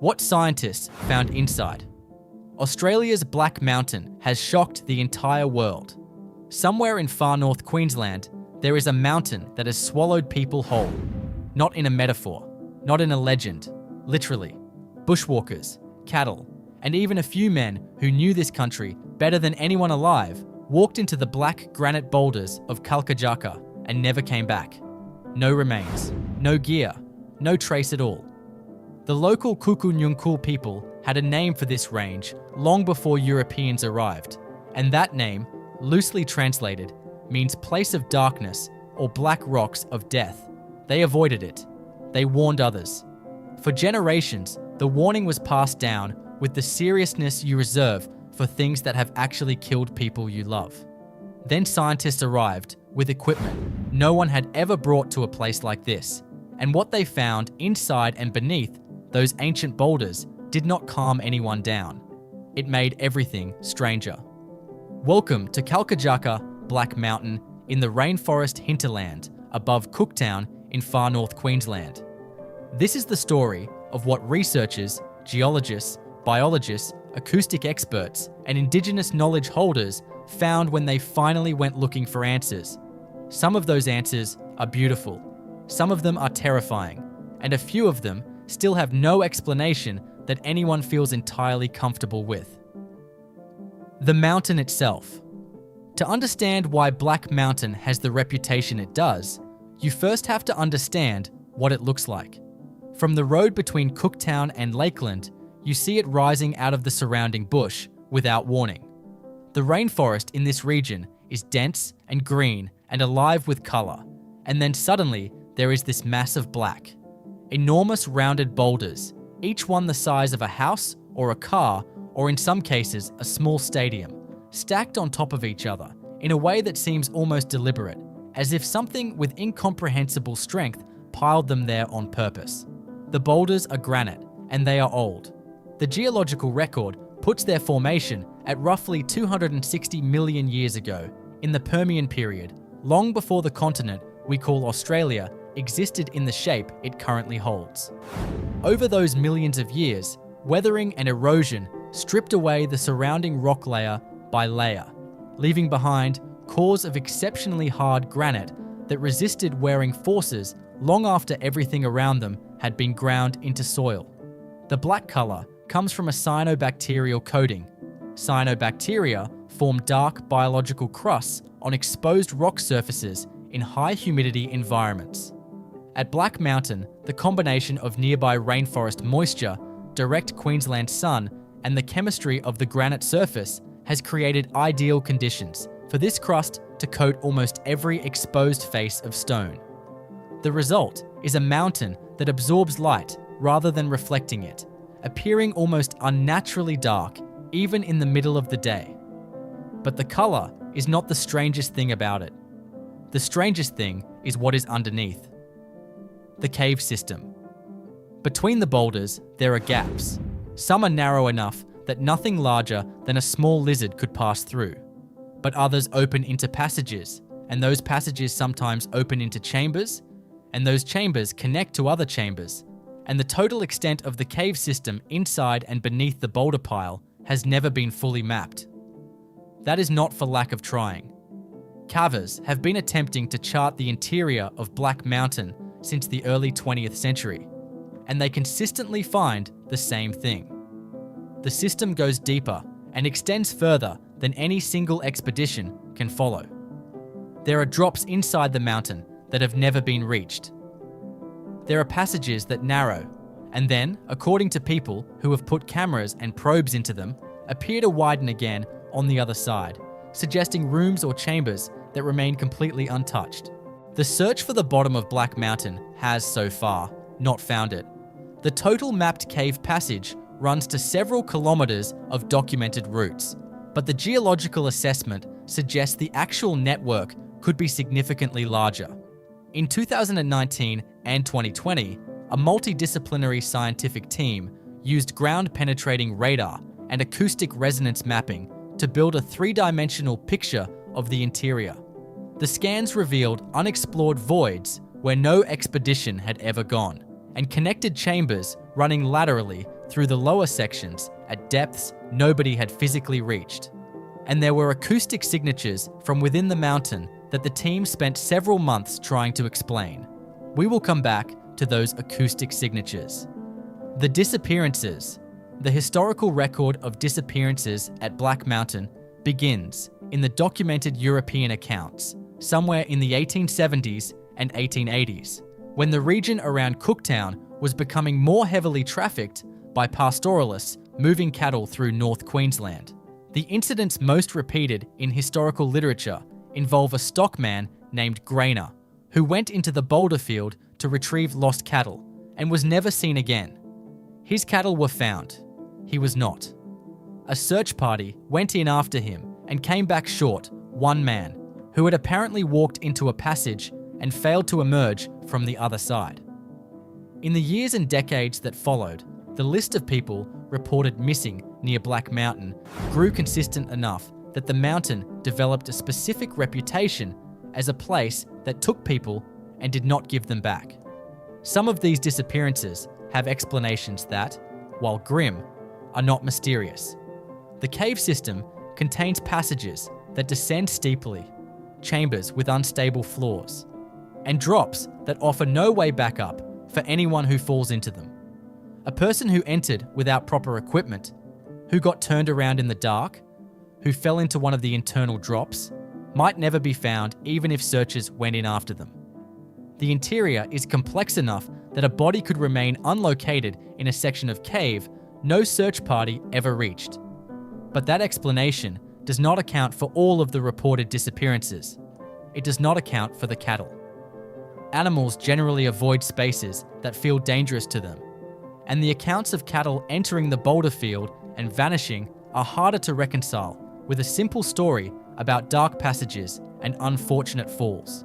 What scientists found inside. Australia's Black Mountain has shocked the entire world. Somewhere in far north Queensland, there is a mountain that has swallowed people whole. Not in a metaphor, not in a legend, literally. Bushwalkers, cattle, and even a few men who knew this country better than anyone alive walked into the black granite boulders of Kalkajaka and never came back. No remains, no gear, no trace at all. The local Kukunyunkul people had a name for this range long before Europeans arrived, and that name, loosely translated, means place of darkness or black rocks of death. They avoided it. They warned others. For generations, the warning was passed down with the seriousness you reserve for things that have actually killed people you love. Then scientists arrived with equipment no one had ever brought to a place like this, and what they found inside and beneath those ancient boulders did not calm anyone down. It made everything stranger. Welcome to Kalkajaka Black Mountain in the rainforest hinterland above Cooktown in far north Queensland. This is the story of what researchers, geologists, biologists, acoustic experts, and Indigenous knowledge holders found when they finally went looking for answers. Some of those answers are beautiful, some of them are terrifying, and a few of them still have no explanation that anyone feels entirely comfortable with. The mountain itself. To understand why Black Mountain has the reputation it does, you first have to understand what it looks like. From the road between Cooktown and Lakeland, you see it rising out of the surrounding bush without warning. The rainforest in this region is dense and green and alive with color, and then suddenly there is this mass of black. Enormous rounded boulders, each one the size of a house or a car, or in some cases a small stadium, stacked on top of each other in a way that seems almost deliberate, as if something with incomprehensible strength piled them there on purpose. The boulders are granite, and they are old. The geological record puts their formation at roughly 260 million years ago, in the Permian period, long before the continent we call Australia existed in the shape it currently holds. Over those millions of years, weathering and erosion stripped away the surrounding rock layer by layer, leaving behind cores of exceptionally hard granite that resisted wearing forces long after everything around them had been ground into soil. The black color comes from a cyanobacterial coating. Cyanobacteria form dark biological crusts on exposed rock surfaces in high humidity environments. At Black Mountain, the combination of nearby rainforest moisture, direct Queensland sun, and the chemistry of the granite surface has created ideal conditions for this crust to coat almost every exposed face of stone. The result is a mountain that absorbs light rather than reflecting it, appearing almost unnaturally dark even in the middle of the day. But the color is not the strangest thing about it. The strangest thing is what is underneath. The cave system. Between the boulders, there are gaps. Some are narrow enough that nothing larger than a small lizard could pass through, but others open into passages, and those passages sometimes open into chambers, and those chambers connect to other chambers, and the total extent of the cave system inside and beneath the boulder pile has never been fully mapped. That is not for lack of trying. Carvers have been attempting to chart the interior of Black Mountain since the early 20th century, and they consistently find the same thing. The system goes deeper and extends further than any single expedition can follow. There are drops inside the mountain that have never been reached. There are passages that narrow, and then, according to people who have put cameras and probes into them, appear to widen again on the other side, suggesting rooms or chambers that remain completely untouched. The search for the bottom of Black Mountain has, so far, not found it. The total mapped cave passage runs to several kilometers of documented routes, but the geological assessment suggests the actual network could be significantly larger. In 2019 and 2020, a multidisciplinary scientific team used ground-penetrating radar and acoustic resonance mapping to build a three-dimensional picture of the interior. The scans revealed unexplored voids where no expedition had ever gone, and connected chambers running laterally through the lower sections at depths nobody had physically reached. And there were acoustic signatures from within the mountain that the team spent several months trying to explain. We will come back to those acoustic signatures. The disappearances. The historical record of disappearances at Black Mountain begins in the documented European accounts, somewhere in the 1870s and 1880s, when the region around Cooktown was becoming more heavily trafficked by pastoralists moving cattle through North Queensland. The incidents most repeated in historical literature involve a stockman named Granite, who went into the boulder field to retrieve lost cattle and was never seen again. His cattle were found. He was not. A search party went in after him and came back short one man, who had apparently walked into a passage and failed to emerge from the other side. In the years and decades that followed, the list of people reported missing near Black Mountain grew consistent enough that the mountain developed a specific reputation as a place that took people and did not give them back. Some of these disappearances have explanations that, while grim, are not mysterious. The cave system contains passages that descend steeply, chambers with unstable floors, and drops that offer no way back up for anyone who falls into them. A person who entered without proper equipment, who got turned around in the dark, who fell into one of the internal drops, might never be found even if searchers went in after them. The interior is complex enough that a body could remain unlocated in a section of cave no search party ever reached. But that explanation does not account for all of the reported disappearances. It does not account for the cattle. Animals generally avoid spaces that feel dangerous to them, and the accounts of cattle entering the boulder field and vanishing are harder to reconcile with a simple story about dark passages and unfortunate falls.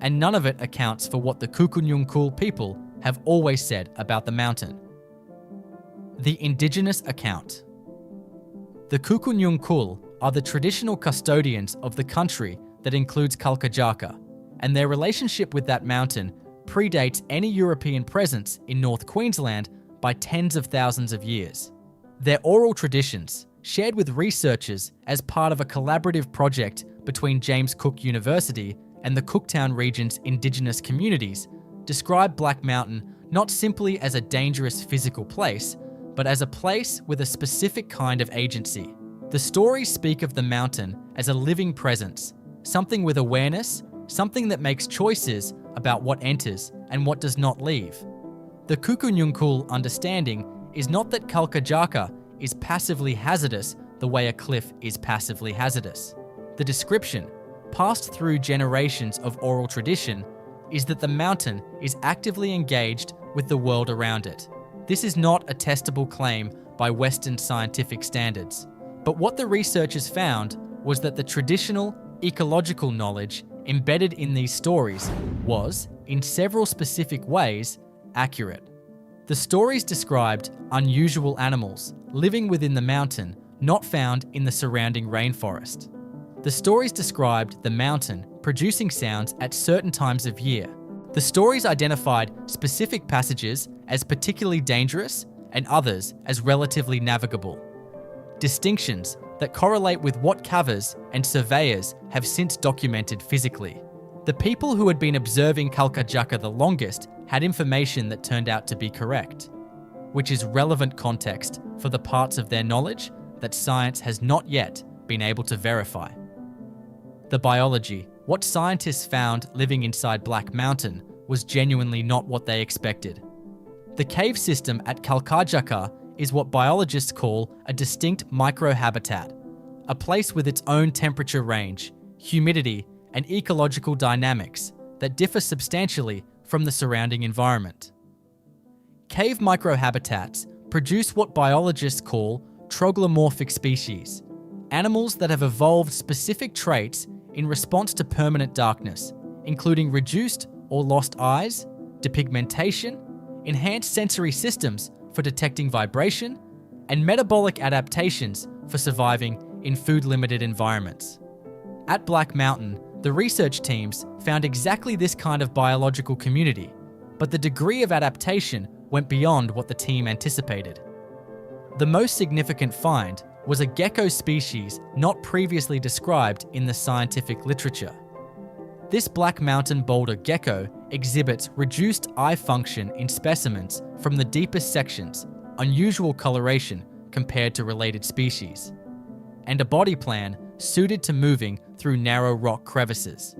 And none of it accounts for what the Kukunyunkul people have always said about the mountain. The Indigenous account. The Kukunyunkul are the traditional custodians of the country that includes Kalkajaka, and their relationship with that mountain predates any European presence in North Queensland by tens of thousands of years. Their oral traditions, shared with researchers as part of a collaborative project between James Cook University and the Cooktown region's Indigenous communities, describe Black Mountain not simply as a dangerous physical place, but as a place with a specific kind of agency. The stories speak of the mountain as a living presence, something with awareness, something that makes choices about what enters and what does not leave. The Kukunyunkul understanding is not that Kalkajaka is passively hazardous the way a cliff is passively hazardous. The description, passed through generations of oral tradition, is that the mountain is actively engaged with the world around it. This is not a testable claim by Western scientific standards, but what the researchers found was that the traditional ecological knowledge embedded in these stories was, in several specific ways, accurate. The stories described unusual animals living within the mountain not found in the surrounding rainforest. The stories described the mountain producing sounds at certain times of year. The stories identified specific passages as particularly dangerous and others as relatively navigable. Distinctions that correlate with what cavers and surveyors have since documented physically. The people who had been observing Kalkajaka the longest had information that turned out to be correct, which is relevant context for the parts of their knowledge that science has not yet been able to verify. The biology, what scientists found living inside Black Mountain, was genuinely not what they expected. The cave system at Kalkajaka is what biologists call a distinct microhabitat, a place with its own temperature range, humidity, and ecological dynamics that differ substantially from the surrounding environment. Cave microhabitats produce what biologists call troglomorphic species, animals that have evolved specific traits in response to permanent darkness, including reduced or lost eyes, depigmentation, enhanced sensory systems for detecting vibration, and metabolic adaptations for surviving in food-limited environments. At Black Mountain, the research teams found exactly this kind of biological community, but the degree of adaptation went beyond what the team anticipated. The most significant find was a gecko species not previously described in the scientific literature. This Black Mountain boulder gecko exhibits reduced eye function in specimens from the deepest sections, unusual coloration compared to related species, and a body plan suited to moving through narrow rock crevices.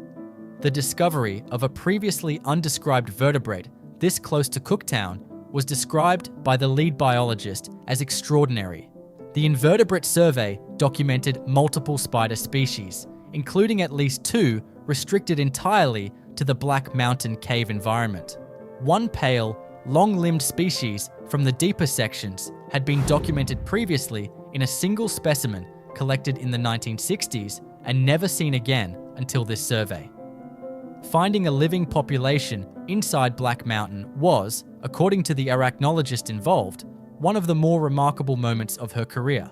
The discovery of a previously undescribed vertebrate this close to Cooktown was described by the lead biologist as extraordinary. The invertebrate survey documented multiple spider species, including at least 2 restricted entirely to the Black Mountain cave environment. One pale, long-limbed species from the deeper sections had been documented previously in a single specimen collected in the 1960s and never seen again until this survey. Finding a living population inside Black Mountain was, according to the arachnologist involved, one of the more remarkable moments of her career.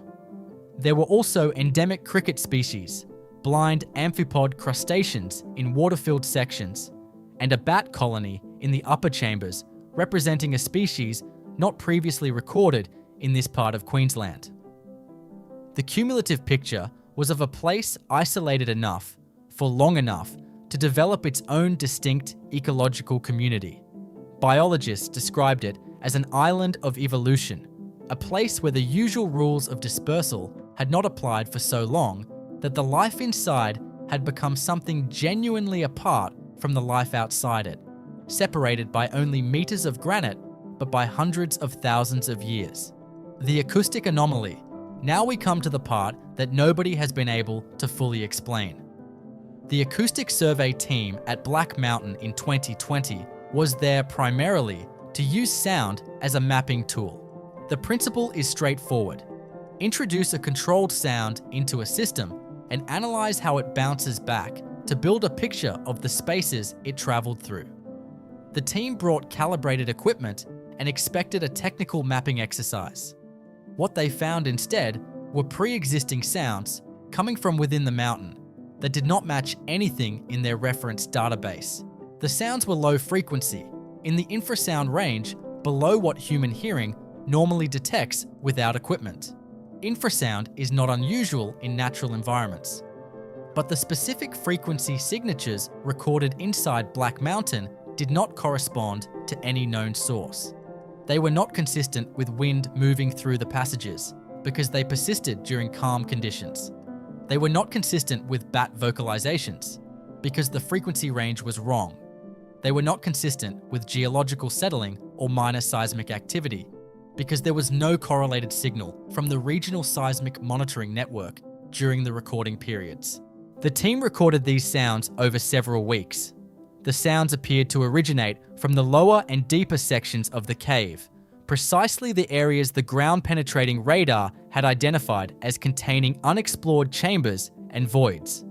There were also endemic cricket species, blind amphipod crustaceans in water-filled sections, and a bat colony in the upper chambers representing a species not previously recorded in this part of Queensland. The cumulative picture was of a place isolated enough, for long enough, to develop its own distinct ecological community. Biologists described it as an island of evolution, a place where the usual rules of dispersal had not applied for so long that the life inside had become something genuinely apart from the life outside it, separated by only meters of granite, but by hundreds of thousands of years. The acoustic anomaly. Now we come to the part that nobody has been able to fully explain. The acoustic survey team at Black Mountain in 2020 was there primarily to use sound as a mapping tool. The principle is straightforward. Introduce a controlled sound into a system and analyze how it bounces back to build a picture of the spaces it traveled through. The team brought calibrated equipment and expected a technical mapping exercise. What they found instead were pre-existing sounds coming from within the mountain that did not match anything in their reference database. The sounds were low frequency, in the infrasound range below what human hearing normally detects without equipment. Infrasound is not unusual in natural environments, but the specific frequency signatures recorded inside Black Mountain did not correspond to any known source. They were not consistent with wind moving through the passages because they persisted during calm conditions. They were not consistent with bat vocalizations because the frequency range was wrong. They were not consistent with geological settling or minor seismic activity because there was no correlated signal from the regional seismic monitoring network during the recording periods. The team recorded these sounds over several weeks. The sounds appeared to originate from the lower and deeper sections of the cave, precisely the areas the ground-penetrating radar had identified as containing unexplored chambers and voids.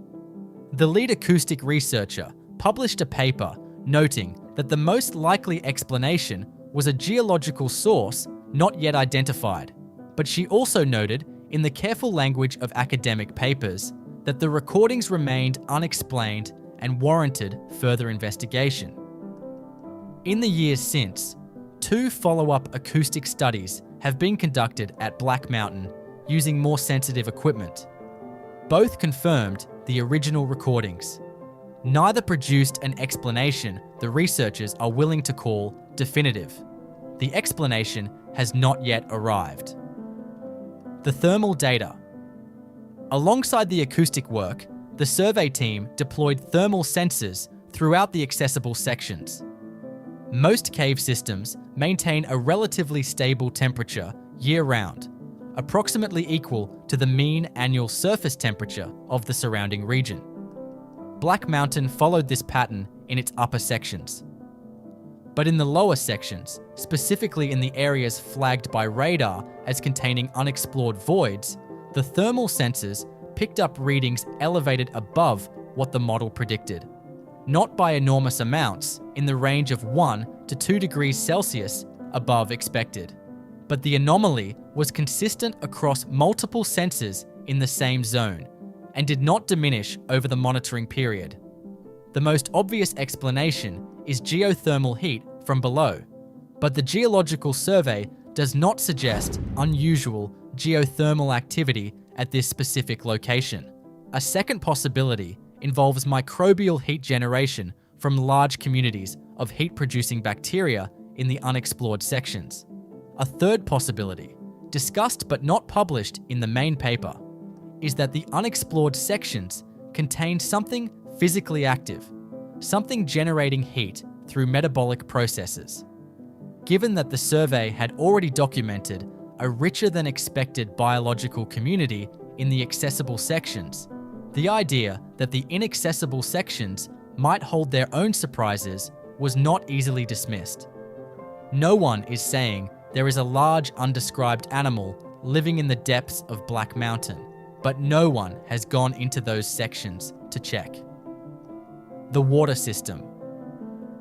The lead acoustic researcher published a paper noting that the most likely explanation was a geological source not yet identified, but she also noted, in the careful language of academic papers, that the recordings remained unexplained and warranted further investigation. In the years since, 2 follow-up acoustic studies have been conducted at Black Mountain using more sensitive equipment. Both confirmed the original recordings. Neither produced an explanation the researchers are willing to call definitive. The explanation has not yet arrived. The thermal data. Alongside the acoustic work, the survey team deployed thermal sensors throughout the accessible sections. Most cave systems maintain a relatively stable temperature year-round, approximately equal to the mean annual surface temperature of the surrounding region. Black Mountain followed this pattern in its upper sections. But in the lower sections, specifically in the areas flagged by radar as containing unexplored voids, the thermal sensors picked up readings elevated above what the model predicted. Not by enormous amounts, in the range of 1 to 2 degrees Celsius above expected. But the anomaly was consistent across multiple sensors in the same zone and did not diminish over the monitoring period. The most obvious explanation is geothermal heat from below, But the geological survey does not suggest unusual geothermal activity at this specific location. A second possibility involves microbial heat generation from large communities of heat-producing bacteria in the unexplored sections. A third possibility, discussed but not published in the main paper, is that the unexplored sections contain something physically active, something generating heat through metabolic processes. Given that the survey had already documented a richer than expected biological community in the accessible sections, the idea that the inaccessible sections might hold their own surprises was not easily dismissed. No one is saying there is a large undescribed animal living in the depths of Black Mountain, but no one has gone into those sections to check. The water system.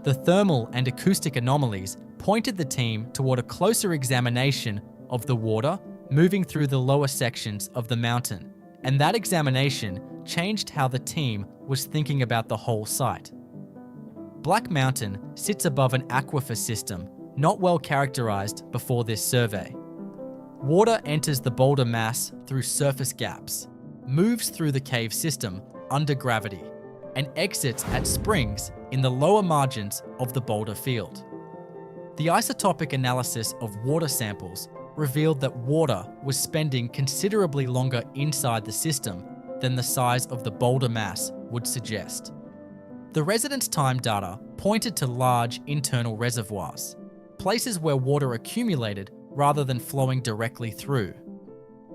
The thermal and acoustic anomalies pointed the team toward a closer examination of the water moving through the lower sections of the mountain, and that examination changed how the team was thinking about the whole site. Black Mountain sits above an aquifer system not well characterized before this survey. Water enters the boulder mass through surface gaps, moves through the cave system under gravity, and exits at springs in the lower margins of the boulder field. The isotopic analysis of water samples revealed that water was spending considerably longer inside the system than the size of the boulder mass would suggest. The residence time data pointed to large internal reservoirs, places where water accumulated rather than flowing directly through.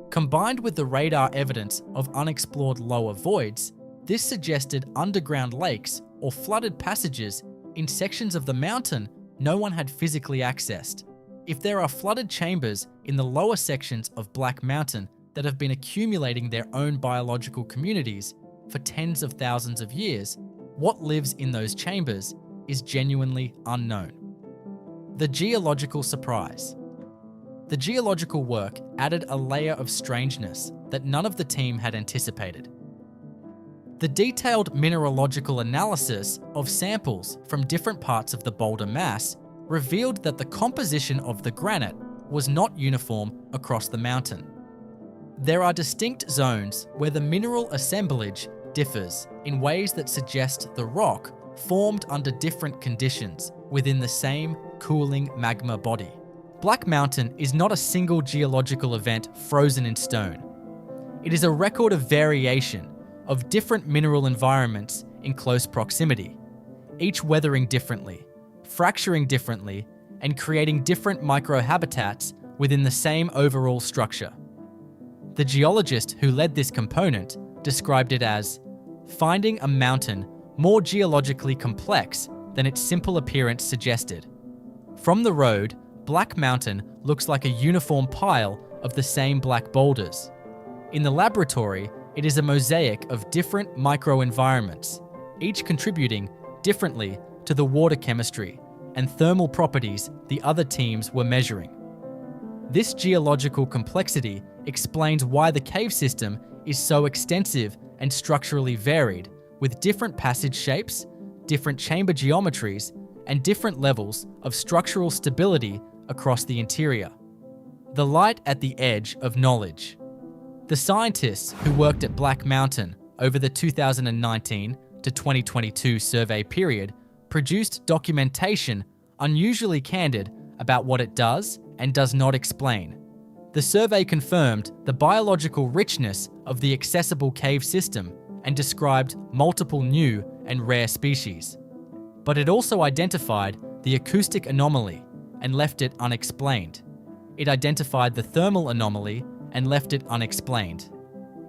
Combined with the radar evidence of unexplored lower voids, this suggested underground lakes or flooded passages in sections of the mountain no one had physically accessed. If there are flooded chambers in the lower sections of Black Mountain that have been accumulating their own biological communities for tens of thousands of years, what lives in those chambers is genuinely unknown. The geological surprise. The geological work added a layer of strangeness that none of the team had anticipated. The detailed mineralogical analysis of samples from different parts of the boulder mass revealed that the composition of the granite was not uniform across the mountain. There are distinct zones where the mineral assemblage differs in ways that suggest the rock formed under different conditions within the same cooling magma body. Black Mountain is not a single geological event frozen in stone. It is a record of variation of different mineral environments in close proximity, each weathering differently, fracturing differently, and creating different microhabitats within the same overall structure. The geologist who led this component described it as finding a mountain more geologically complex than its simple appearance suggested. From the road, Black Mountain looks like a uniform pile of the same black boulders. In the laboratory, it is a mosaic of different microenvironments, each contributing differently to the water chemistry and thermal properties the other teams were measuring. This geological complexity explains why the cave system is so extensive and structurally varied, with different passage shapes, different chamber geometries, and different levels of structural stability across the interior. The light at the edge of knowledge. The scientists who worked at Black Mountain over the 2019 to 2022 survey period produced documentation unusually candid about what it does and does not explain. The survey confirmed the biological richness of the accessible cave system and described multiple new and rare species. But it also identified the acoustic anomaly and left it unexplained. It identified the thermal anomaly and left it unexplained.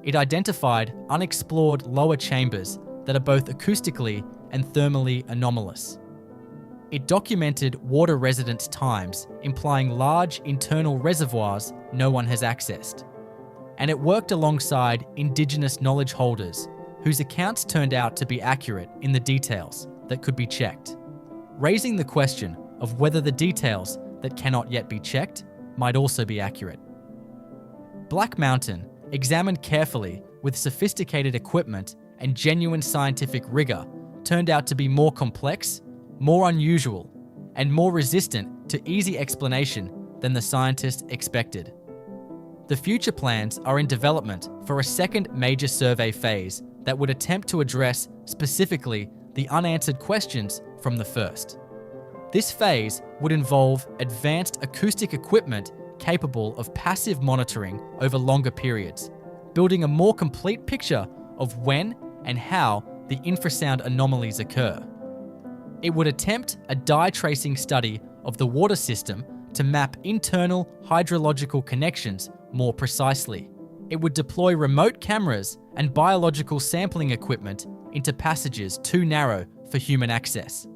It identified unexplored lower chambers that are both acoustically and thermally anomalous. It documented water residence times, implying large internal reservoirs no one has accessed. And it worked alongside Indigenous knowledge holders, whose accounts turned out to be accurate in the details that could be checked, raising the question of whether the details that cannot yet be checked might also be accurate. Black Mountain, examined carefully with sophisticated equipment and genuine scientific rigor, turned out to be more complex, more unusual, and more resistant to easy explanation than the scientists expected. The future plans are in development for a second major survey phase that would attempt to address specifically the unanswered questions from the first. This phase would involve advanced acoustic equipment capable of passive monitoring over longer periods, building a more complete picture of when and how the infrasound anomalies occur. It would attempt a dye tracing study of the water system to map internal hydrological connections more precisely. It would deploy remote cameras and biological sampling equipment into passages too narrow for human access.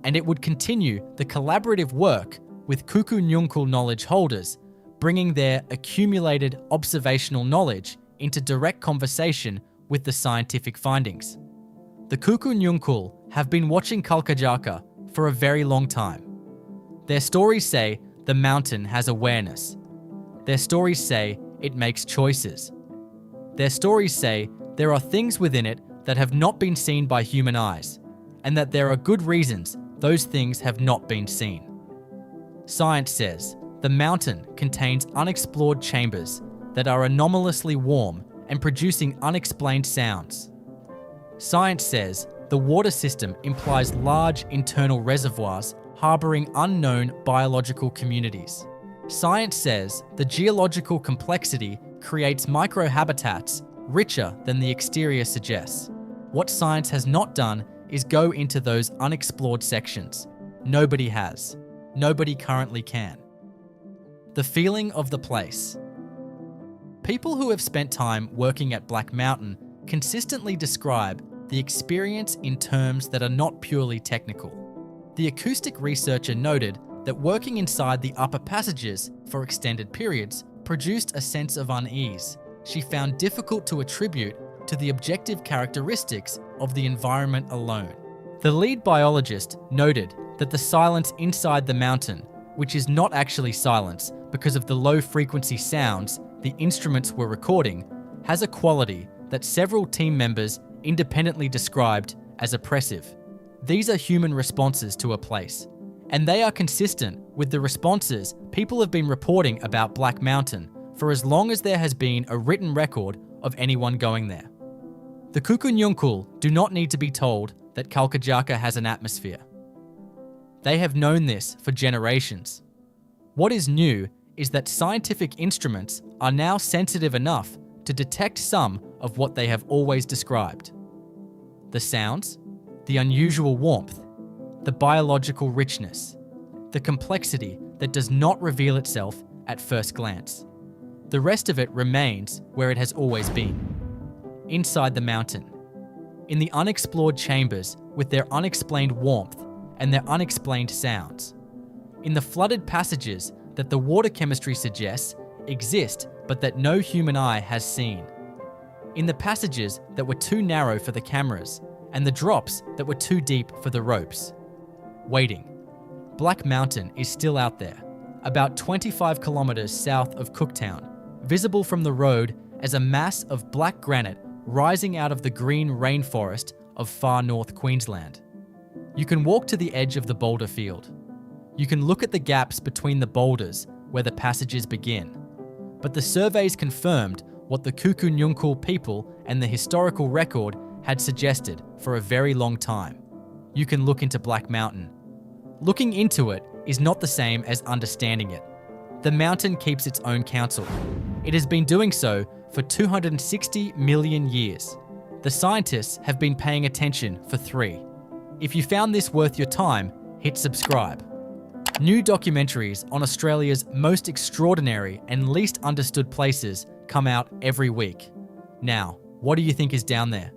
And it would continue the collaborative work with Kukunyunkul knowledge holders, bringing their accumulated observational knowledge into direct conversation with the scientific findings. The Kukunyunkul have been watching Kalkajaka for a very long time. Their stories say the mountain has awareness. Their stories say it makes choices. Their stories say there are things within it that have not been seen by human eyes, and that there are good reasons those things have not been seen. Science says the mountain contains unexplored chambers that are anomalously warm and producing unexplained sounds. Science says the water system implies large internal reservoirs harboring unknown biological communities. Science says the geological complexity creates microhabitats richer than the exterior suggests. What science has not done is go into those unexplored sections. Nobody has. Nobody currently can. The feeling of the place. People who have spent time working at Black Mountain consistently describe the experience in terms that are not purely technical. The acoustic researcher noted that working inside the upper passages for extended periods produced a sense of unease she found difficult to attribute to the objective characteristics of the environment alone. The lead biologist noted that the silence inside the mountain, which is not actually silence because of the low frequency sounds the instruments were recording, has a quality that several team members independently described as oppressive. These are human responses to a place, and they are consistent with the responses people have been reporting about Black Mountain for as long as there has been a written record of anyone going there. The Kukunyunkul do not need to be told that Kalkajaka has an atmosphere. They have known this for generations. What is new is that scientific instruments are now sensitive enough to detect some of what they have always described. The sounds, the unusual warmth, the biological richness, the complexity that does not reveal itself at first glance. The rest of it remains where it has always been, inside the mountain, in the unexplored chambers with their unexplained warmth and their unexplained sounds, in the flooded passages that the water chemistry suggests exist but that no human eye has seen, in the passages that were too narrow for the cameras and the drops that were too deep for the ropes. Waiting. Black Mountain is still out there, about 25 kilometers south of Cooktown, visible from the road as a mass of black granite rising out of the green rainforest of far north Queensland. You can walk to the edge of the boulder field. You can look at the gaps between the boulders where the passages begin. But the surveys confirmed what the Kukunyunkul people and the historical record had suggested for a very long time. You can look into Black Mountain. Looking into it is not the same as understanding it. The mountain keeps its own counsel. It has been doing so for 260 million years. The scientists have been paying attention for 3. If you found this worth your time, hit subscribe. New documentaries on Australia's most extraordinary and least understood places come out every week. Now, what do you think is down there?